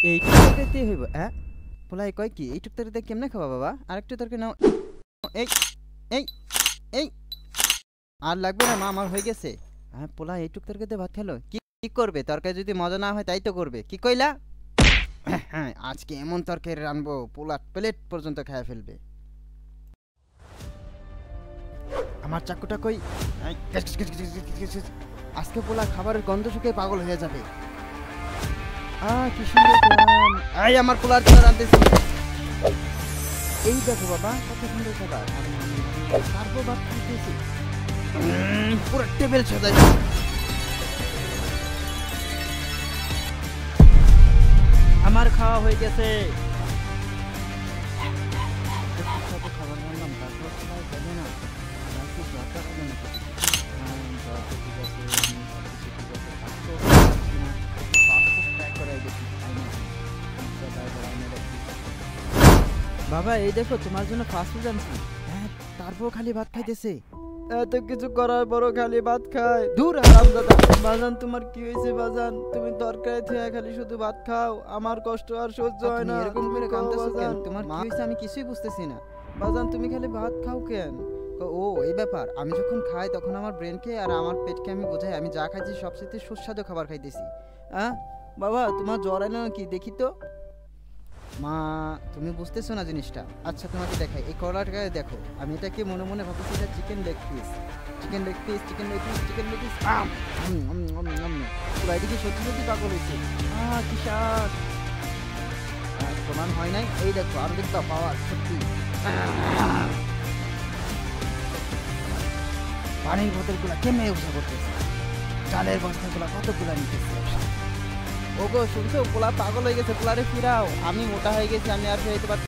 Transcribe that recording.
এইটুক তরকারিতে হইব হ্যাঁ? পোলায় কয় কি এইটুক তরকারিতে কেমনে খাবা বাবা? আরেকটু তরকারি নাও। এই এই এই আর লাগবে না মা, আমার হয়ে গেছে। হ্যাঁ, পোলা এইটুক তরকারিতে ভাত খেলো, কি কি করবে? তরকারি যদি মজা না হয় তাই তো করবে। কি কইলা? হ্যাঁ, আজকে এমন তরকারি রানবো পোলা প্লেট পর্যন্ত খেয়ে ফেলবে। আমার চাকুটা কই? এই, ঘেস, ঘেস, ঘেস, ঘেস, ঘেস, ঘেস, ঘেস। আজকে পোলা খাবারের গন্ধ শুকে পাগল হয়ে যাবে। কি সুন্দর গান! এই আমার পোলার জন্য রাঁধতেছি। এই দেখো বাবা, কত সুন্দর খাবার। তারপর ভাত খাইতেছি। পুরো টেবিল সাজাই। আমার খাওয়া হয়ে গেছে। সুস্বাদু খাবার রান্নাম, তারপর সবাই বলে না আমার কি দরকার হলো না কিছু। জ্বর তো ঠিক আছে, সবকিছু ঠিক আছে, স্বাস্থ্য কিনা ফাস্টফুড ট্রাই করাই দেখি। বাবা এই দেখো তোমার জন্য ফাস্টফুড আনছি। হ্যাঁ, তারপর খালি ভাত খাইতেছে। এত কিছু করার পরও খালি ভাত খায়। দূর হারামজাদা। বাজান তোমার কি হয়েছে বাজান? তুমি তরকারি থেকে খালি শুধু ভাত খাও, আমার কষ্ট আর সহ্য হয় না। এরকম করে কাঁদতেছো কেন? তোমার কি হয়েছে আমি কিছুই বুঝতেছি না। বাজান তুমি খালি ভাত খাও কেন? ও এই ব্যাপার, আমি যখন খাই তখন আমার ব্রেনকে আর আমার পেটকে আমি বোঝাই আমি যা খাইছি সবচেয়ে সুস্বাদু খাবার খাইতেছি। হ্যাঁ বাবা, তোমার জ্বর এলো নাকি দেখি তো। মা, তুমি বুঝতেছো না জিনিসটা। আচ্ছা তোমাকে দেখাই, এই কলাটাকে দেখো। আমি এটাকে মনে মনে ভাবতেছি এটা chicken leg piece, chicken leg piece, chicken leg piece, chicken leg piece. পুরো এদিকে সত্যি সত্যি পাগল হয়েছে। কি স্বাদ! প্রমাণ হয় নাই, এই দেখো আরো দেখতে পাওয়ার সত্যি। পানির বোতলগুলা কেমনে উঠা করতেছে, চালের বস্তাগুলা কতগুলা নিতেছে। ওগো শুনছো, পোলা পাগল হয়ে গেছে, পোলারে ফিরাও। আমি মোটা হয়ে গেছি, আমি আর ফিরাইতে পারছি